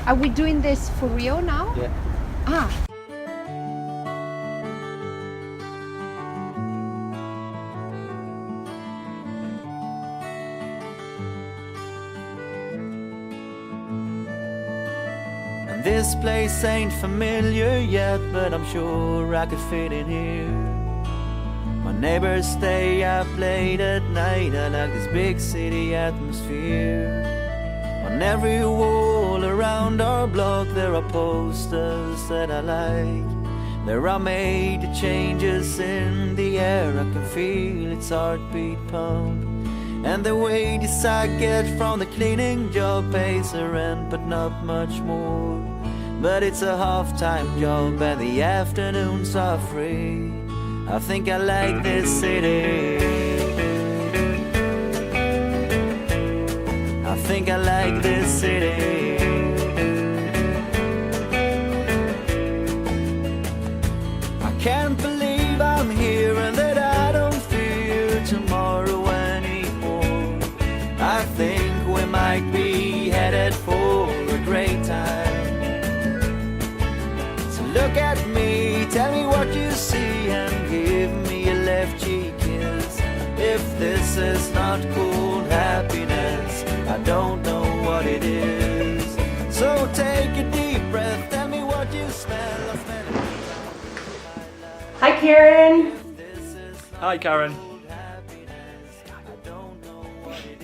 Are we doing this for real now? Yeah. Ah. And this place ain't familiar yet, but I'm sure I could fit in here. My neighbors stay up late at night. I like this big city atmosphere. On every wall around our block there are posters that I like. There are major changes in the air. I can feel its heartbeat pump. And the wages I get from the cleaning job pays the rent, but not much more. But it's a half-time job and the afternoons are free. I think I like this city. I think I like this city. I can't believe I'm here and that I don't fear tomorrow anymore. I think we might be headed for a great time. So look at me, tell me what you see, and give me a left cheek kiss. If this is not cool happiness, I don't know what it is. So take a deep breath, tell me what you smell. Hi, Karin. Hi, Karin.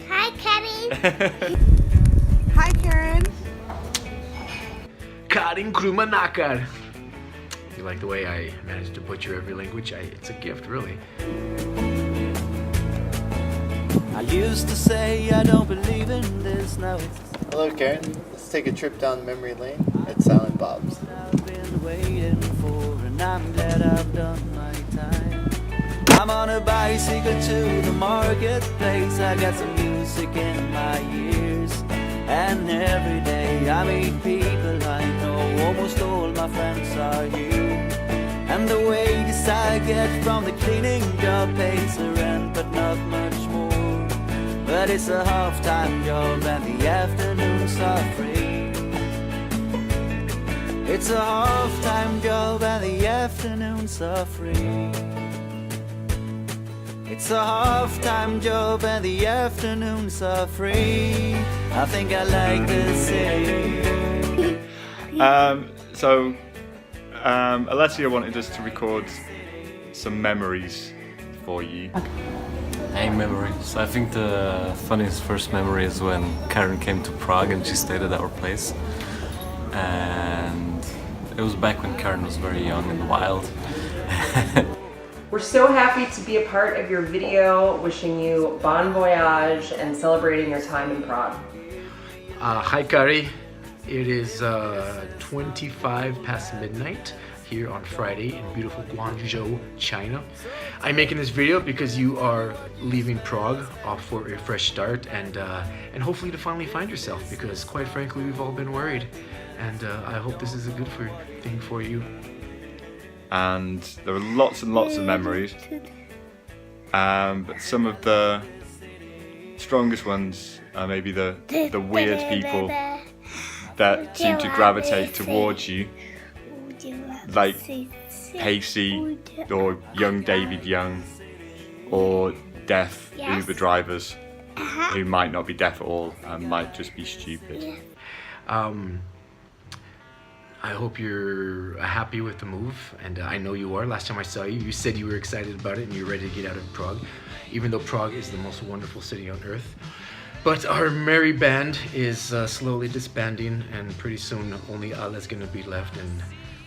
Hi, Karin. Hi, Karin. Karin Krumanakar. You like the way I managed to butcher every language? It's a gift, really. I used to say I don't believe in this, now it's Hello, Karin. Let's take a trip down memory lane at Silent Bob's. I've been waiting for, and I'm glad I've done my time. I'm on a bicycle to the marketplace. I got some music in my ears, and every day I meet people I know. Almost all my friends are here, and the wages I get from the cleaning job pays the rent, but not much more. But it's a half-time job and the afternoons are free. It's a half-time job and the afternoons are free. It's a half-time job and the afternoons are free. I think I like this city. Alessia wanted us to record some memories for you. Hey, memories. I think the funniest first memory is when Karin came to Prague and she stayed at our place. And it was back when Karin was very young and wild. We're so happy to be a part of your video, wishing you bon voyage and celebrating your time in Prague. Hi, Kari. It is 25 past midnight here on Friday in beautiful Guangzhou, China. I'm making this video because you are leaving Prague off for a fresh start and hopefully to finally find yourself, because quite frankly we've all been worried, and I hope this is a good thing for you. And there are lots and lots of memories, but some of the strongest ones are maybe the weird people that seem to gravitate towards you, like Pacey or young David Young, or deaf Uber drivers who might not be deaf at all and might just be stupid. I hope you're happy with the move, and I know you are. Last time I saw you, you said you were excited about it and you're ready to get out of Prague, even though Prague is the most wonderful city on earth. But our merry band is slowly disbanding, and pretty soon only Ala's gonna be left, and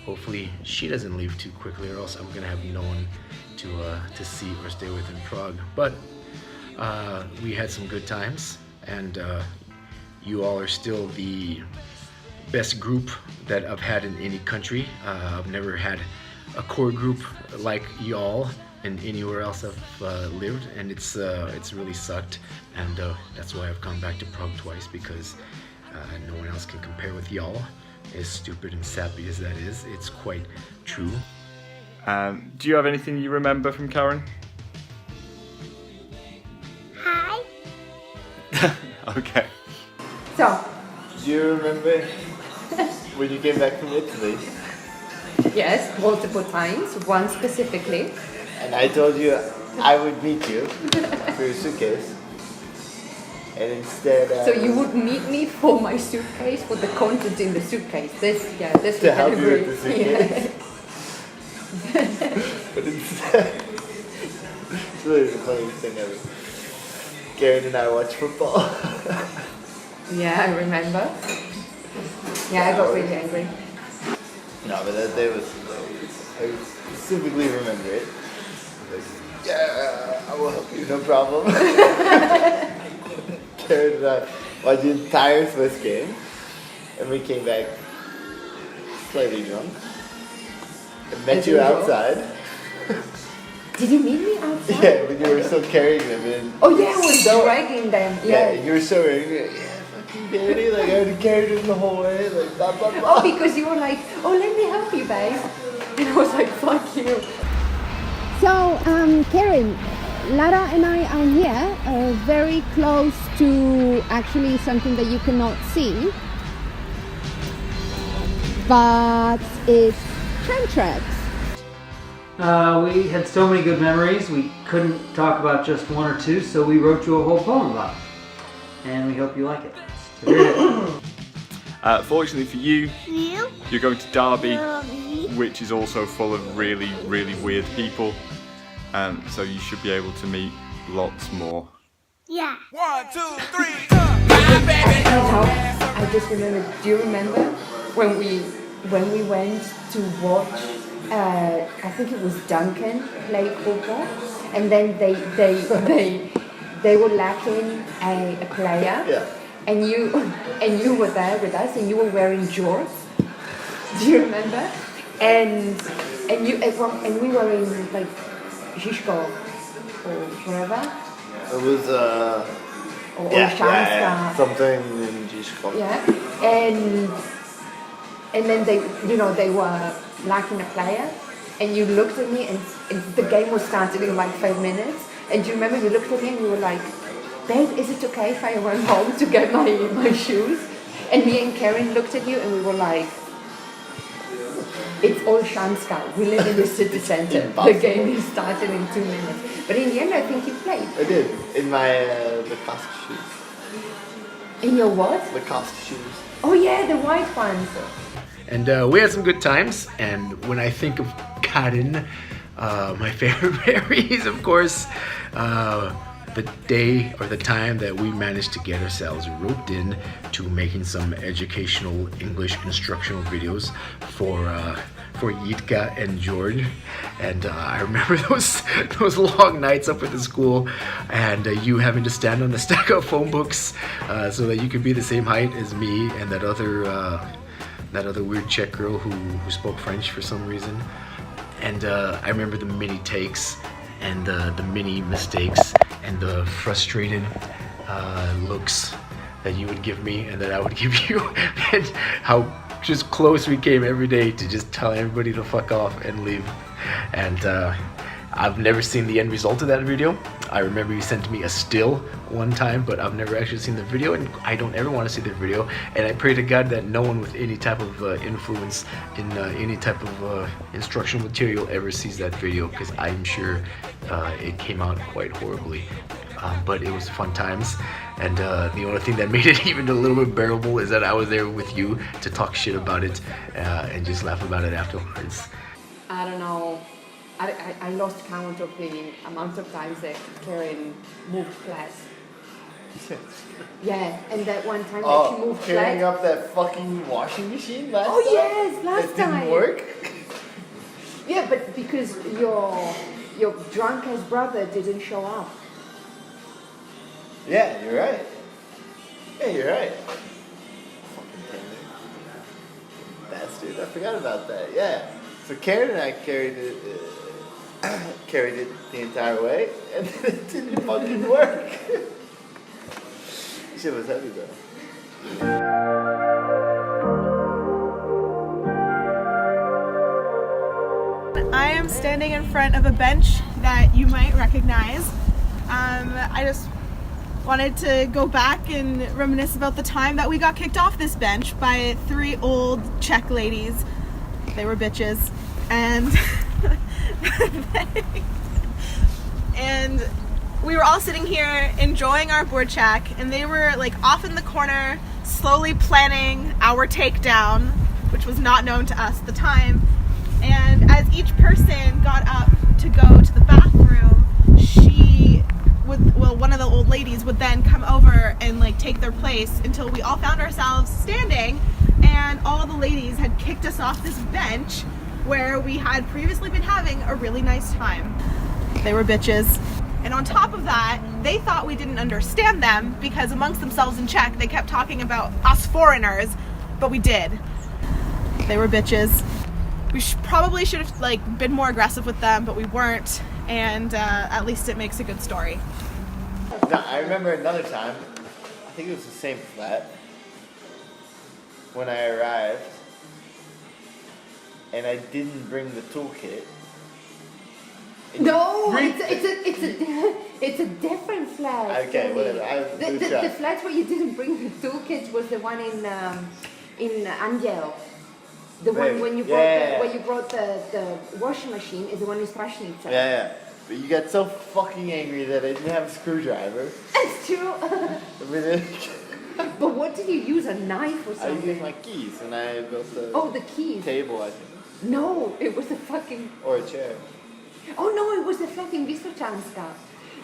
hopefully she doesn't leave too quickly, or else I'm gonna have no one to see or stay with in Prague. But we had some good times, and you all are still the best group that I've had in any country. I've never had a core group like y'all in anywhere else I've lived, and it's really sucked, and that's why I've come back to Prague twice, because no one else can compare with y'all. As stupid and sappy as that is, it's quite true. Do you have anything you remember from Karin? Hi. Okay. So, Do you remember when you came back from Italy. Yes, multiple times, one specifically. And I told you I would meet you for your suitcase. And instead... So you would meet me for my suitcase, for the content in the suitcase. This to we help can you agree. with the suitcase. But instead... It's really the funniest thing ever. Karin and I watch football. Yeah, I remember. Yeah, I got really angry. No, but that day was hilarious. I specifically remember it. Like, yeah, I will help you, no problem. Karin and I watched the entire Swiss game, and we came back slightly drunk. And met you outside. Did you meet me outside? Yeah, but you were still carrying them in. Oh yeah, I was dragging them. Yeah, Yeah. you were so angry. Yeah, fucking Danny, like I already carried him the whole way, like blah blah blah. Oh, because you were like, oh, let me help you, babe. And I was like, fuck you. So, Karin, Lara and I are here, very close to actually something that you cannot see, but it's train tracks. We had so many good memories, we couldn't talk about just one or two, so we wrote you a whole poem about it. And we hope you like it. So here it is. Fortunately for you, you're going to Derby, which is also full of really, really weird people. So you should be able to meet lots more. Yeah. 1, 2, 3, I just remember. Do you remember when we went to watch? I think it was Duncan play football, and then they were lacking a player. Yeah. And you were there with us, and you were wearing jorts. Do you remember? And we were in like Zizko or wherever. It was Or yeah, something in Zizko. Yeah, and then they were lacking a player, and you looked at me, and the game was starting in like 5 minutes, and do you remember you looked at me and you were like, babe, is it okay if I run home to get my shoes? And me and Karin looked at you and we were like, it's all Shamska. We live in the city center. The game is started in 2 minutes. But in the end, I think you played. I did. In my Lacoste shoes. In your what? Lacoste shoes. Oh yeah, the white ones. And we had some good times, and when I think of Karin, my favorite memory is, of course, the day or the time that we managed to get ourselves roped in to making some educational English instructional videos for Yitka and George. And I remember those long nights up at the school, and you having to stand on a stack of phone books so that you could be the same height as me and that other weird Czech girl who spoke French for some reason. And I remember the mini takes and the mini mistakes and the frustrated looks that you would give me and that I would give you, and how just close we came every day to just telling everybody to fuck off and leave. And I've never seen the end result of that video. I remember you sent me a still one time, but I've never actually seen the video, and I don't ever want to see the video. And I pray to God that no one with any type of influence in any type of instructional material ever sees that video, because I'm sure it came out quite horribly. But it was fun times, and the only thing that made it even a little bit bearable is that I was there with you to talk shit about it and just laugh about it afterwards. I don't know. I lost count of the amount of times that Karin moved class. Yeah, and that one time that she moved carrying class. up that fucking washing machine last time? Oh yes, last That time. didn't work? Yeah, but because your drunk ass brother didn't show up. Yeah, you're right. Yeah, you're right. Fucking tender. Bastard, I forgot about that. Yeah. So Karin and I carried it the entire way, and then it didn't fucking work. Shit was heavy though. I am standing in front of a bench that you might recognize. I just wanted to go back and reminisce about the time that we got kicked off this bench by 3 old Czech ladies. They were bitches. And and we were all sitting here enjoying our board check, and they were like off in the corner slowly planning our takedown, which was not known to us at the time. And as each person got up to go to the bathroom, one of the old ladies would then come over and like take their place until we all found ourselves standing, and all the ladies had kicked us off this bench where we had previously been having a really nice time. They were bitches. And on top of that, they thought we didn't understand them because amongst themselves in Czech, they kept talking about us foreigners, but we did. They were bitches. We probably should have like been more aggressive with them, but we weren't, and at least it makes a good story. No, I remember another time, I think it was the same flat, when I arrived, and I didn't bring the toolkit. No, it's a different flat. Okay, whatever. The flat where you didn't bring the toolkit was the one in Angel. The one when you brought the washing machine is the one in Strašnica. Yeah. But you got so fucking angry that I didn't have a screwdriver. It's true. But what did you use? A knife or something? I used my keys and I built the keys. Table, I think. No, it was a fucking... Or a chair. Oh no, it was the flat in Vysočanska.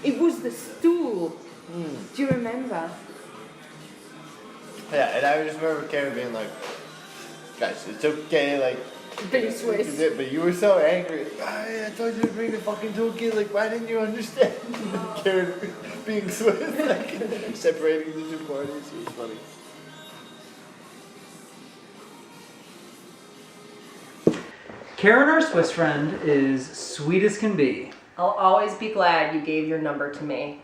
It was the stool. Do you remember? Yeah, and I just remember Karin being like, guys, it's okay, like... Being Swiss. But you were so angry. I told you to bring the fucking toolkit, like, why didn't you understand? Karin being Swiss, like, separating the two parties, it was funny. Karin, our Swiss friend, is sweet as can be. I'll always be glad you gave your number to me.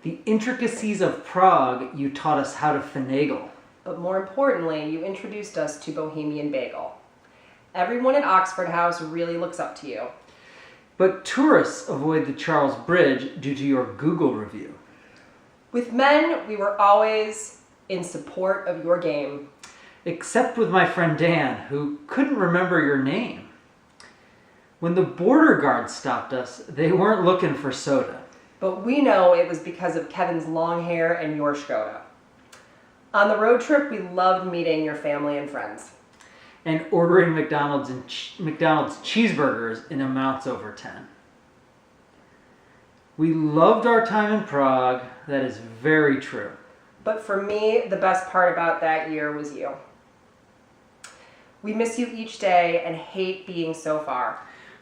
The intricacies of Prague, you taught us how to finagle. But more importantly, you introduced us to Bohemian Bagel. Everyone at Oxford House really looks up to you. But tourists avoid the Charles Bridge due to your Google review. With men, we were always in support of your game. Except with my friend Dan, who couldn't remember your name. When the border guards stopped us, they weren't looking for soda. But we know it was because of Kevin's long hair and your Skoda. On the road trip, we loved meeting your family and friends. And ordering McDonald's cheeseburgers in amounts over 10. We loved our time in Prague. That is very true. But for me, the best part about that year was you. We miss you each day and hate being so far.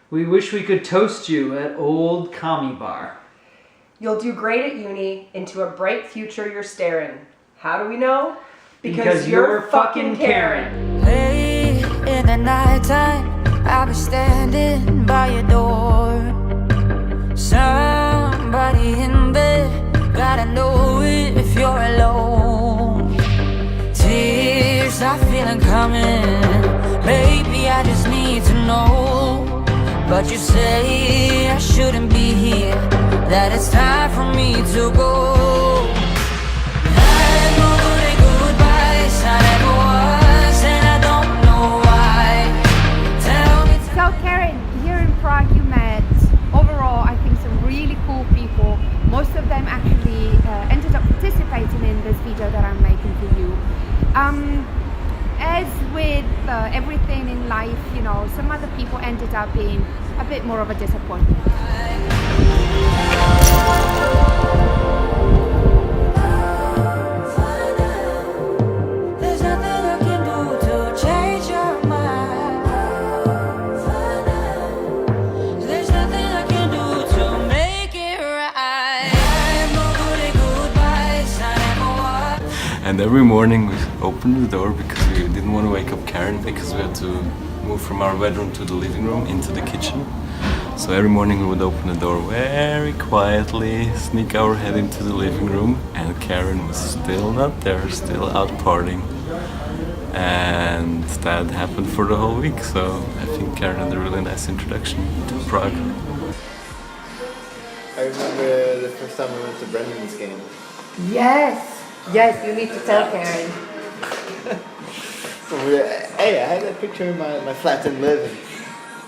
We wish we could toast you at Old Commie Bar. You'll do great at uni. Into a bright future you're staring. How do we know? Because you're fucking Karin. Late in the nighttime, I'll be standing by your door. Somebody in bed, gotta know if you're alone. Tears I feel them coming, maybe I just need to know. But you say I shouldn't be here, that it's time for me to go. So Karin, here in Prague you met, overall I think some really cool people. Most of them actually ended up participating in this video that I'm making for you. As with everything in life, you know, some other people ended up being a bit more of a disappointment. And every morning we opened the door because we didn't want to wake up Karin, because we had to move from our bedroom to the living room into the kitchen. So every morning we would open the door very quietly, sneak our head into the living room, and Karin was still not there, still out partying. And that happened for the whole week, so I think Karin had a really nice introduction to Prague. I remember the first time we went to Brendan's game. Yes, yes, you need to tell Karin. So hey, I had that picture in my flat in living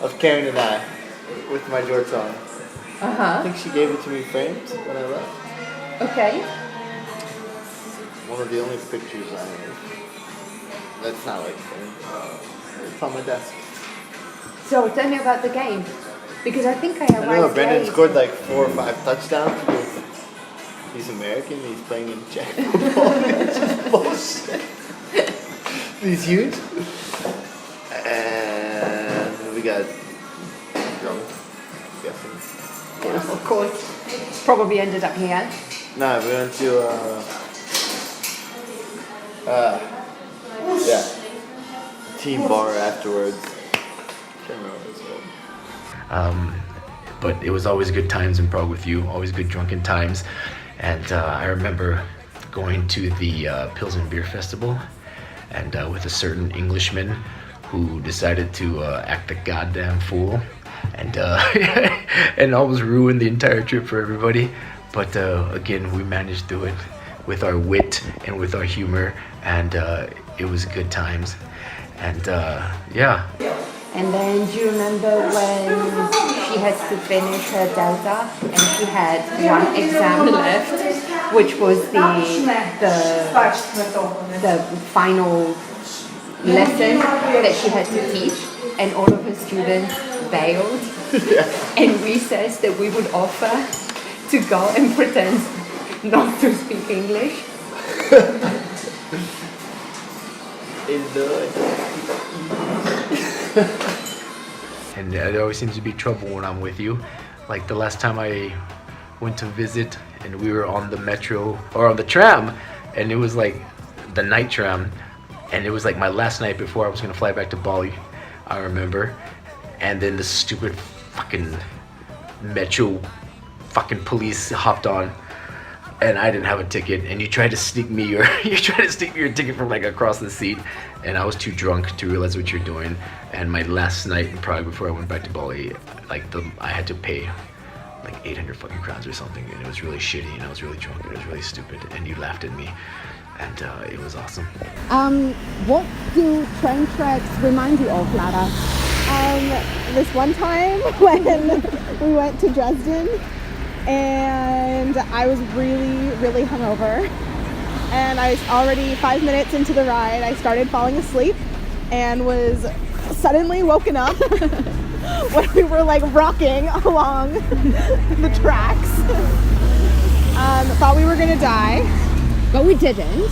of Karin and I with my jorts on. I think she gave it to me framed when I left. Okay. One of the only pictures I have. That's not like framed. It's on my desk. So tell me about the game. Because I think I arrived I know Brendan late. scored like 4 or 5 touchdowns because he's American, he's playing in Czech football. It's just bullshit. He's huge. And we got drunk, I'm guessing. Yeah, of course. Probably ended up here. No, we went to team bar afterwards. Can't remember what it's called. But it was always good times in Prague with you, always good drunken times. And I remember going to the Pilsen Beer Festival and with a certain Englishman who decided to act the goddamn fool and and almost ruined the entire trip for everybody. But again, we managed through it with our wit and with our humor, and it was good times. And yeah. And then do you remember when she had to finish her Delta and she had one exam left, which was the final lesson that she had to teach, and all of her students bailed, and we said that we would offer to go and pretend not to speak English. And there always seems to be trouble when I'm with you. Like the last time I went to visit and we were on the metro or on the tram, and it was like the night tram, and it was like my last night before I was gonna fly back to Bali, I remember. And then the stupid fucking metro fucking police hopped on, and I didn't have a ticket, and you tried to sneak me your ticket from like across the seat, and I was too drunk to realize what you're doing. And my last night in Prague before I went back to Bali, like I had to pay like 800 fucking crowns or something, and it was really shitty, and I was really drunk, and it was really stupid, and you laughed at me, and it was awesome. What do train treks remind you of, Lara? This one time when we went to Dresden and I was really hungover, and I was already 5 minutes into the ride, I started falling asleep and was suddenly woken up when we were like rocking along the tracks. Thought we were gonna die, but we didn't.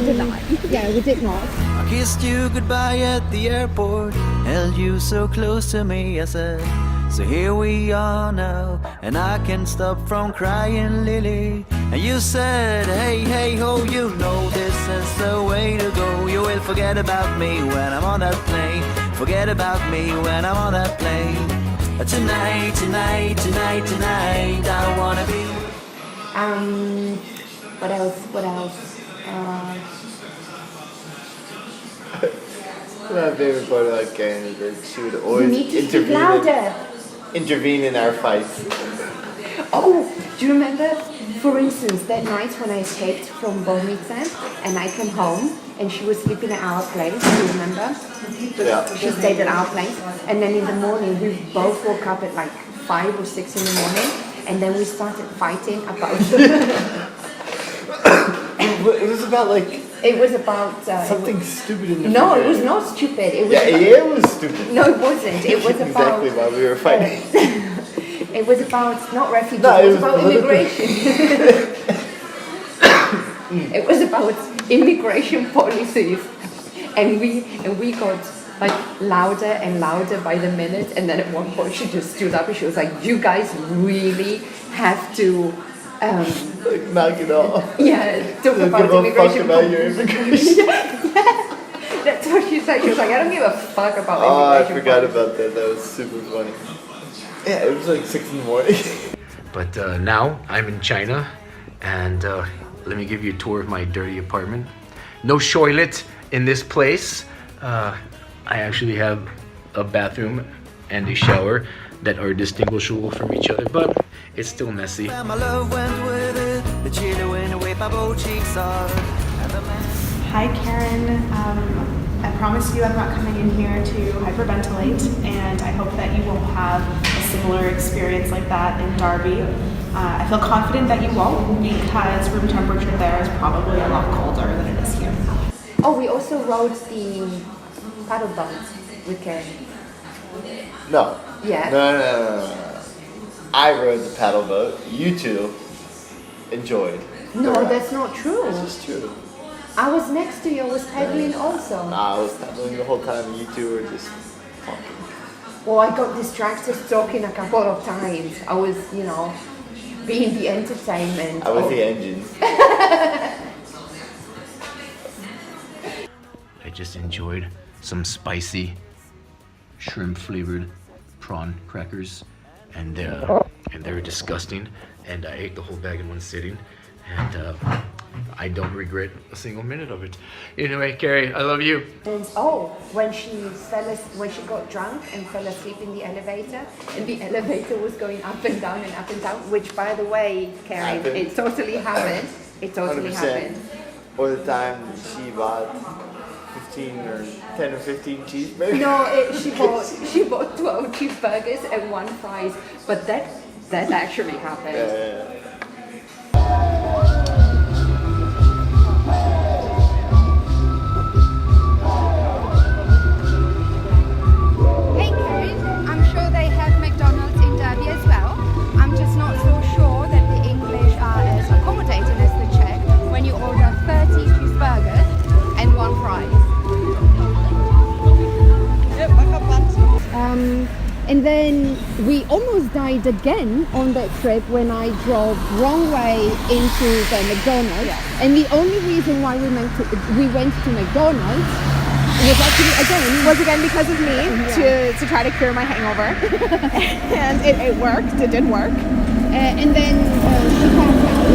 Did not. Yeah, we did not. I kissed you goodbye at the airport, held you so close to me, I said, so here we are now, and I can't stop from crying, Lily. And you said, hey, hey, ho, you know this is the way to go. You will forget about me when I'm on that plane. Forget about me when I'm on that plane. Tonight, tonight, tonight, tonight, I wanna be. What else? My favorite part about Karin is that she would always intervene in our fights. Oh, do you remember, for instance, that night when I escaped from Bolnica and I came home and she was sleeping at our place, do you remember? Yeah. She stayed at our place, and then in the morning we both woke up at like 5 or 6 in the morning, and then we started fighting about It was about like... It was about... something stupid in the No, future. it was not stupid. It was it was stupid. No, it wasn't. It was about... Exactly why we were fighting. It was about, not refugees, No, it was about immigration. It was about immigration policies. And we got like louder and louder by the minute, and then at one point she just stood up and she was like, you guys really have to knock it off. Yeah, talk about immigration. About your immigration. Yeah. That's what she said. She was like, I don't give a fuck about immigration. Oh, I forgot about that. That was super funny. Yeah, it was like 6 in the morning. But now I'm in China, and let me give you a tour of my dirty apartment. No toilet in this place. I actually have a bathroom and a shower that are distinguishable from each other, but it's still messy. My love went with it, the chilly wind away my both cheeks are. Hi Karen, I promise you I'm not coming in here to hyperventilate, and I hope that you won't have a similar experience like that in Derby. I feel confident that you won't, because room temperature there is probably a lot colder than it is here. Oh, we also rode the paddle boat with Karin. No. Yeah. No. I rode the paddle boat. You two enjoyed. No, that's not true. This is true. I was next to you, I was paddling also. Nah, I was paddling the whole time. You two were just talking. Well, I got distracted talking a couple of times. I was, you know, being the entertainment. I was the engine. I just enjoyed some spicy shrimp flavored prawn crackers, and they were disgusting, and I ate the whole bag in one sitting, and I don't regret a single minute of it. Anyway, Carrie, I love you. And when she got drunk and fell asleep in the elevator, and the elevator was going up and down, which, by the way, Karin, it totally happened. It totally 100%. happened. Or the time she bought 10 or 15 cheeseburgers. No, she bought 12 cheeseburgers and 1 fries, but that actually happened. Yeah. Hey Karin, I'm sure they have McDonald's in Derby as well. I'm just not so sure that the English are as accommodating as the Czech when you order 30 cheeseburgers and 1 fries. And then we almost died again on that trip when I drove wrong way into the McDonald's. Yeah. And the only reason why we went to McDonald's was again because of me, to try to cure my hangover. And it worked. It did work. And then she passed out.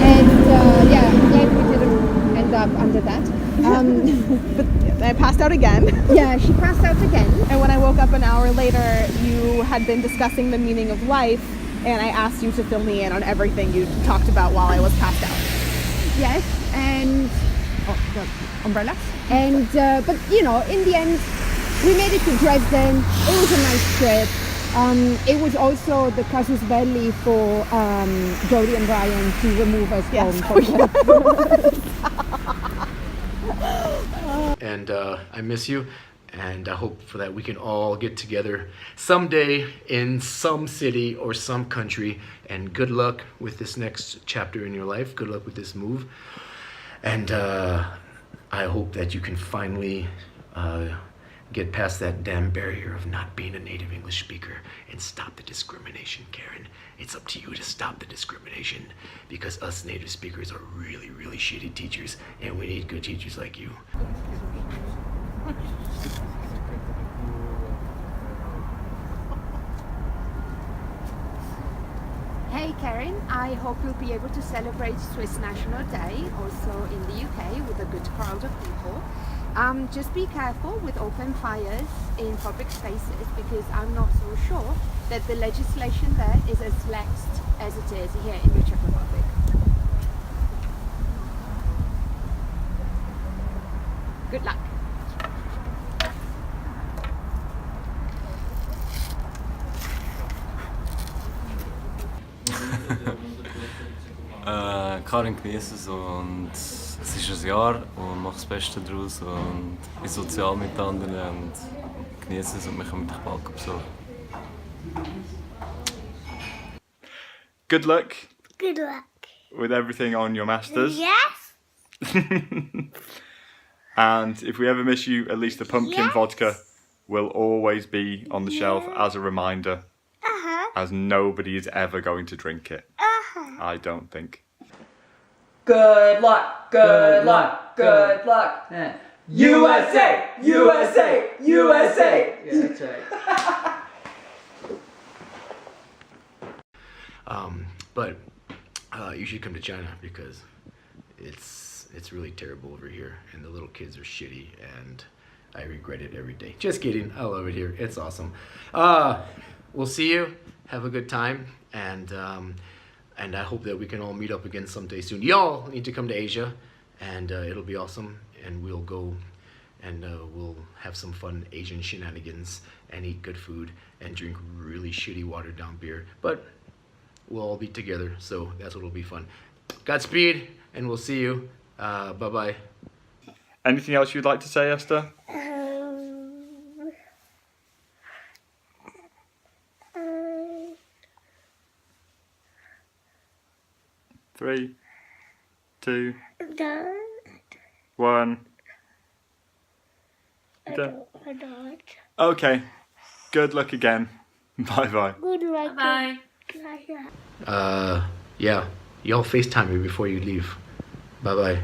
And glad we didn't end up under that. But I passed out again. Yeah, she passed out again. And when I woke up an hour later, you had been discussing the meaning of life, and I asked you to fill me in on everything you talked about while I was passed out. Yes, and the umbrella. And but you know, in the end, we made it to Dresden. It was a nice trip. It was also the casus belli for Jodie and Brian to remove us from And I miss you, and I hope for that we can all get together someday in some city or some country. And good luck with this next chapter in your life. Good luck with this move. And I hope that you can finally get past that damn barrier of not being a native English speaker and stop the discrimination, Karin. It's up to you to stop the discrimination, because us native speakers are really, really shitty teachers, and we need good teachers like you. Hey Karin, I hope you'll be able to celebrate Swiss National Day also in the UK with a good crowd of people. Just be careful with open fires in public spaces, because I'm not so sure that the legislation there is as lax as it is here in the Czech Republic. Good luck. Karin, genieße es, und es ist ein Jahr und mach das Beste daraus und bin sozial mit anderen und genieße es, und wir können dich bald besuchen. Good luck. Good luck. With everything on your masters. Yes. And if we ever miss you, at least the pumpkin vodka will always be on the shelf as a reminder, as nobody is ever going to drink it. I don't think. Good luck, good luck, good luck. Yeah. USA, USA, USA. Yeah, that's right. But you should come to China, because it's really terrible over here, and the little kids are shitty, and I regret it every day. Just kidding, I love it here. It's awesome. We'll see you. Have a good time, and And I hope that we can all meet up again someday soon. Y'all need to come to Asia, and it'll be awesome. And we'll go and we'll have some fun Asian shenanigans and eat good food and drink really shitty watered down beer. But we'll all be together, so that's what'll be fun. Godspeed, and we'll see you. Bye-bye. Anything else you'd like to say, Esther? 3, 2, 1. I don't. Okay. Good luck again. Bye-bye. Good luck. Bye. Yeah. Y'all FaceTime me before you leave. Bye-bye.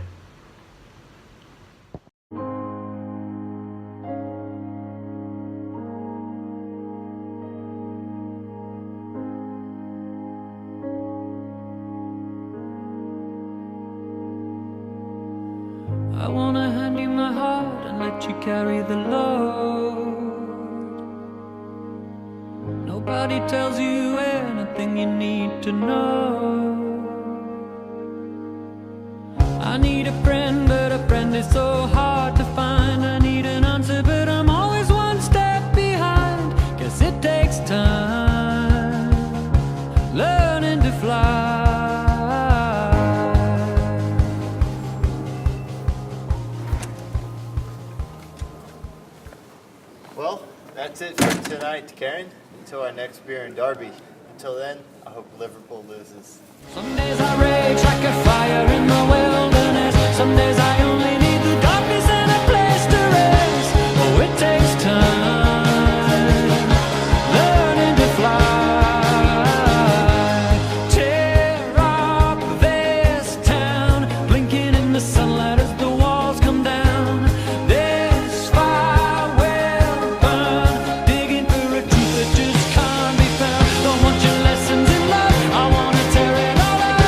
I wanna hand you my heart and let you carry the load. Nobody tells you anything you need to know. I need a friend, but a friend is so hard to find. I need an answer, but I'm always one step behind. Guess it takes time learning to fly. Well, that's it for tonight, Karin. Until our next beer in Derby. Until then, I hope Liverpool loses. Some days I rage like a fire in the wilderness. Some days I only need the darkness and a place to rest. Oh, it takes time learning to fly. Tear up this town, blinking in the sunlight as the walls come down. This fire will burn, digging for a truth that just can't be found. Don't want your lessons in love, I wanna tear it all up.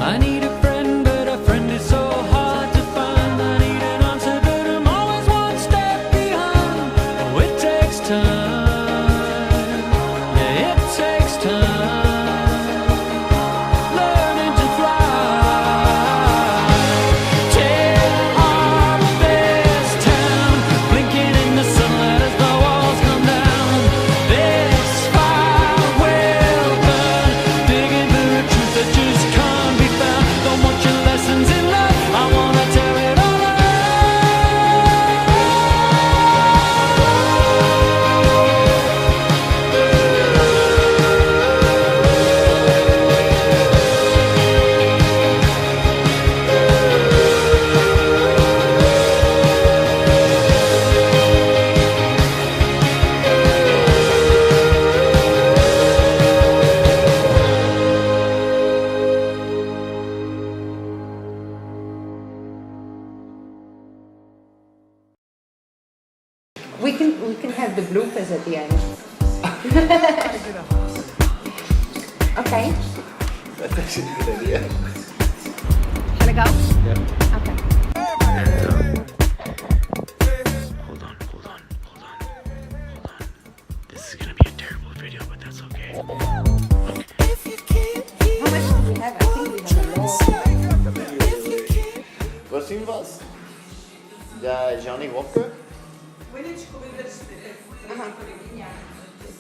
I need a friend, but a friend is so hard to find. I need an answer, but I'm always one step behind. Oh, it takes time. Yeah, it takes time learning to fly. Tear up this town, blinking in the sunlight as the walls come down. This fire will burn, digging for a truth that just can't be found. Don't want your lessons in love, I wanna tear it all We can have the bloopers at the end. Okay. That's actually a good idea. Can I go? Yeah. Okay. Hold on. This is gonna be a terrible video, but that's okay. How much do we have? I think we have a lot. Prosím vás, Johnny Walker?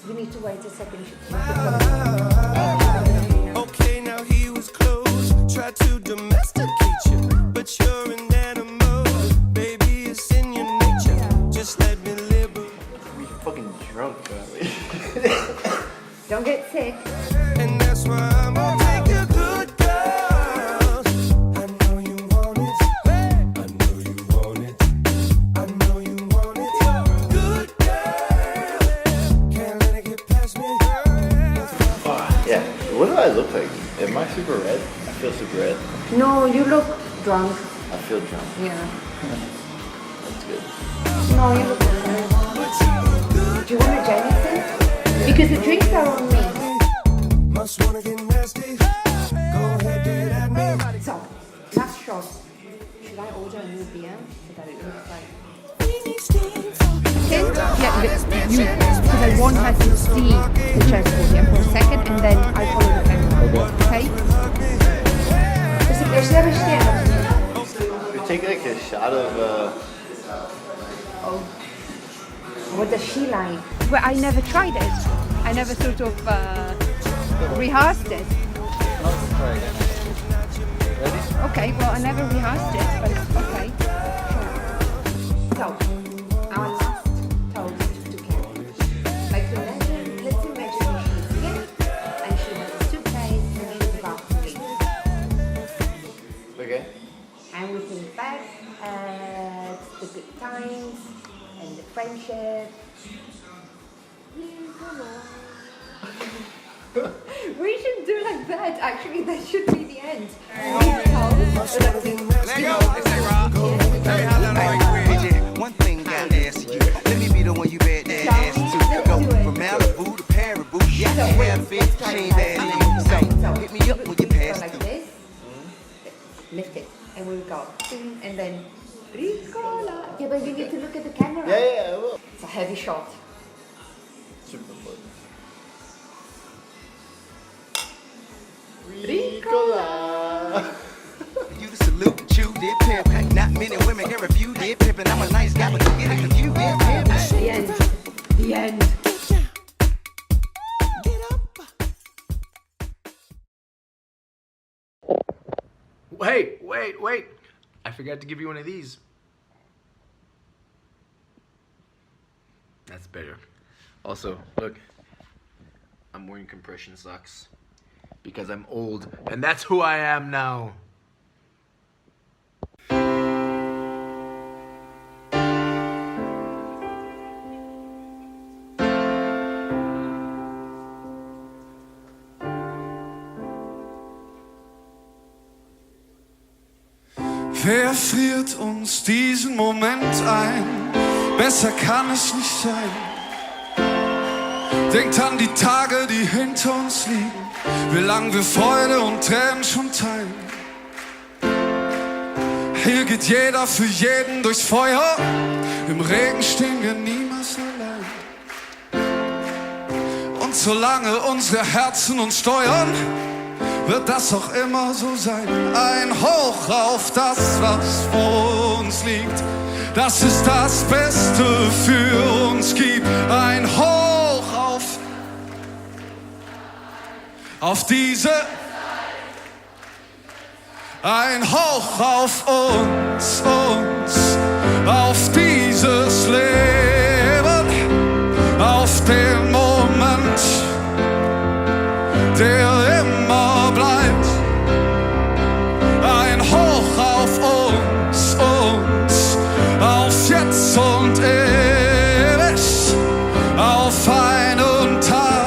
You need to wait a second. Okay, now he was close. Tried to domesticate you, but you're an animal. Baby, it's in your nature. Just let me live. We fucking drunk, aren't we? Don't get sick. And that's why I'm gonna take a good girl. I know you want it. I know you want it. I know you want it. Good girl. Can't let it get past me. Yeah. What do I look like? Am I super red? I feel super red. No, you look drunk. I feel drunk. Yeah. That's good. No, you look good. Do you want a Jameson? Because the drinks are on me. Must wanna get nasty. Go ahead, get at me. So, last shot. Should I order a new beer so that it looks like... Yeah, you, because I want her to see the chessboard here for a second and then I follow the camera. Okay? We take like a shot of. Oh. What does she like? Well, I never tried it. I never sort of rehearsed it. Ready? Okay, well, I never rehearsed it, but okay. So, our last toast to Karin. Like, let's imagine she's here and she has a suitcase and she's about to leave. Okay. And we think back at the good times and the friendship. We should do like that. Actually, that should be the end. One thing I ask you, let me be the one you bet that ass to. Go from Malibu to Paribu, yeah, I have fit, she ain't bad. So hit me up when you pass like this. Lift it, and we'll go. And then Ricola. Yeah, but you need to look at the camera. Yeah, I will. It's a heavy shot. Super fun. Ricola. You to salute, chew, did pimp. Not many women can refuse, did pimp. And I'm a nice guy, but you get it confused, did pimp. The end. The end. Wait. I forgot to give you one of these. That's better. Also, look. I'm wearing compression socks. Because I'm old. And that's who I am now. Wer friert uns diesen Moment ein? Besser kann es nicht sein. Denkt an die Tage, die hinter uns liegen, wie lang wir Freude und Tränen schon teilen. Hier geht jeder für jeden durchs Feuer, im Regen stehen wir niemals allein. Und solange unsere Herzen uns steuern, wird das auch immer so sein. Ein Hoch auf das, was vor uns liegt. Das ist das Beste für uns gibt. Ein Hoch auf diese. Ein Hoch auf uns, auf dieses Leben, auf den Moment, der immer bleibt. Ein Hoch auf uns, auf jetzt und ewig, auf einen Tag.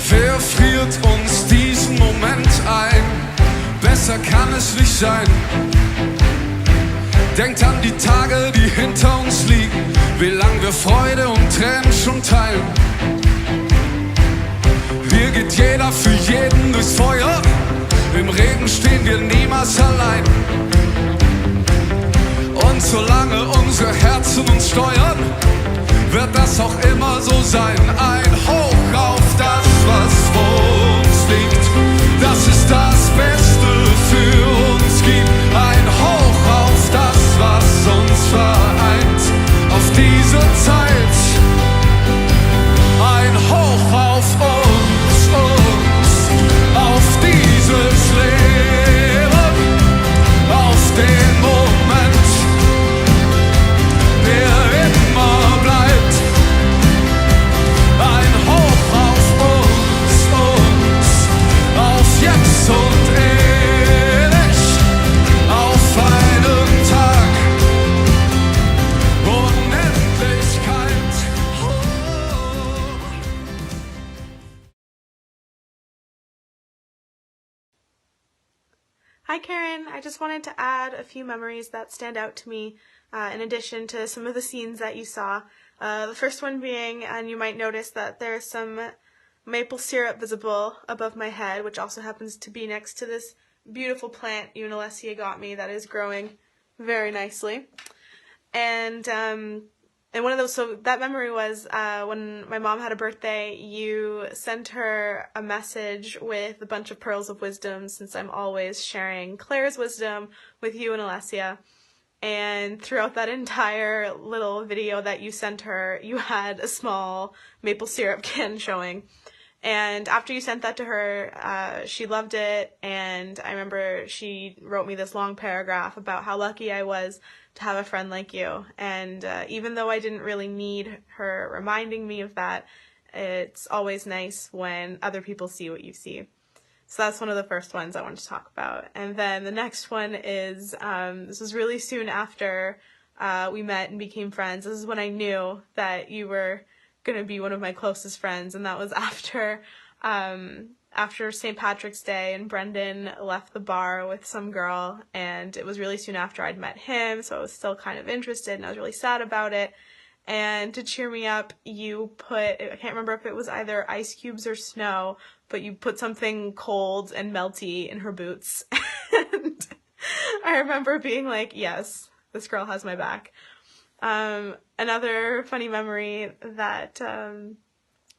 Wer friert uns diesen Moment ein? Besser kann es nicht sein. Denkt an die Tage, die hinter uns liegen, wie lang wir Freude und Tränen schon teilen. Hier geht jeder für jeden durchs Feuer, im Regen stehen wir niemals allein. Und solange unsere Herzen uns steuern, wird das auch immer so sein. Ein Hoch auf das, was vor uns liegt. Das ist das Beste für uns gibt. Ein Hoch auf das, was uns vereint. Auf diese Zeit. Ein Hoch auf uns, auf dieses Leben. Hi Karen, I just wanted to add a few memories that stand out to me in addition to some of the scenes that you saw. The first one being, and you might notice that there's some maple syrup visible above my head, which also happens to be next to this beautiful plant you and Alessia got me that is growing very nicely. And one of those, so that memory was when my mom had a birthday, you sent her a message with a bunch of pearls of wisdom, since I'm always sharing Claire's wisdom with you and Alessia. And throughout that entire little video that you sent her, you had a small maple syrup can showing. And after you sent that to her, she loved it, and I remember she wrote me this long paragraph about how lucky I was to have a friend like you. And even though I didn't really need her reminding me of that, it's always nice when other people see what you see. So that's one of the first ones I wanted to talk about. And then the next one is, this was really soon after we met and became friends. This is when I knew that you were going to be one of my closest friends, and that was after St. Patrick's Day, and Brendan left the bar with some girl, and it was really soon after I'd met him, so I was still kind of interested, and I was really sad about it. And to cheer me up, you put, I can't remember if it was either ice cubes or snow, but you put something cold and melty in her boots. And I remember being like, yes, this girl has my back. Another funny memory that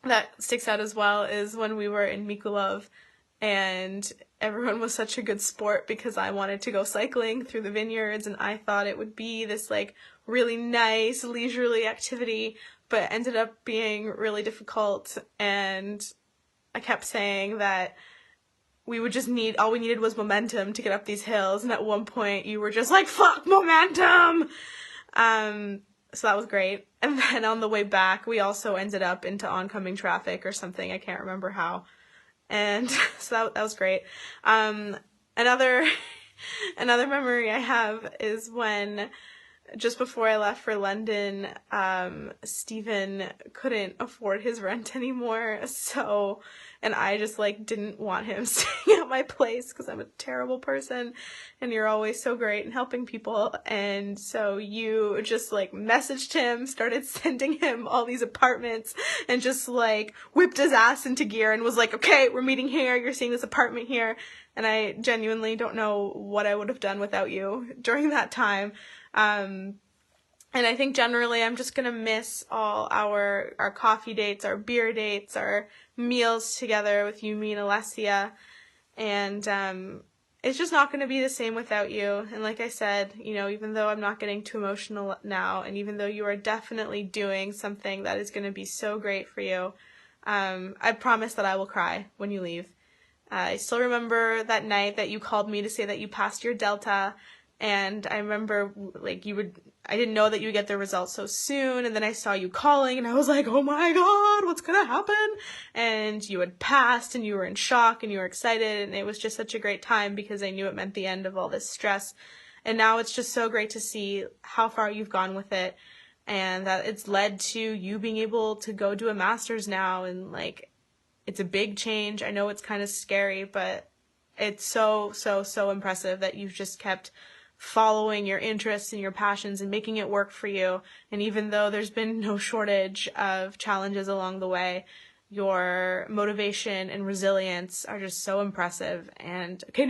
that sticks out as well is when we were in Mikulov, and everyone was such a good sport because I wanted to go cycling through the vineyards, and I thought it would be this like really nice leisurely activity, but it ended up being really difficult. And I kept saying that we would just need, all we needed was momentum to get up these hills, and at one point you were just like, fuck momentum! So that was great. And then on the way back, we also ended up into oncoming traffic or something. I can't remember how. And so that was great. Another memory I have is when, just before I left for London, Stephen couldn't afford his rent anymore, so, and I just like didn't want him staying at my place because I'm a terrible person, and you're always so great in helping people, and so you just like messaged him, started sending him all these apartments, and just like whipped his ass into gear and was like, okay, we're meeting here, you're seeing this apartment here, and I genuinely don't know what I would have done without you during that time. And I think generally I'm just gonna miss all our coffee dates, our beer dates, our meals together with you, me, and Alessia. And it's just not gonna be the same without you. And like I said, you know, even though I'm not getting too emotional now, and even though you are definitely doing something that is gonna be so great for you, I promise that I will cry when you leave. I still remember that night that you called me to say that you passed your Delta. And I remember, like, I didn't know that you would get the results so soon, and then I saw you calling, and I was like, oh my god, what's gonna happen? And you had passed, and you were in shock, and you were excited, and it was just such a great time because I knew it meant the end of all this stress. And now it's just so great to see how far you've gone with it, and that it's led to you being able to go do a master's now, and, like, it's a big change. I know it's kind of scary, but it's so, so, so impressive that you've just kept following your interests and your passions and making it work for you. And even though there's been no shortage of challenges along the way, your motivation and resilience are just so impressive. And okay,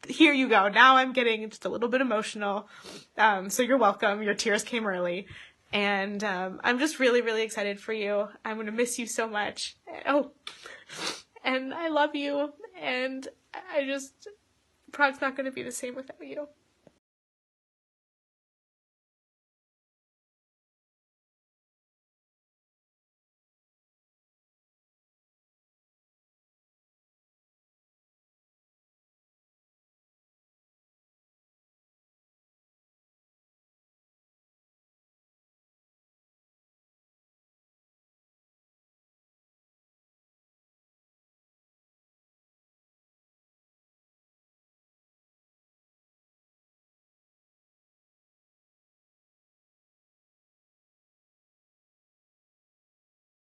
here you go. Now I'm getting just a little bit emotional. So you're welcome. Your tears came early. And I'm just really, really excited for you. I'm going to miss you so much. Oh, and I love you. And Prague's not going to be the same without you.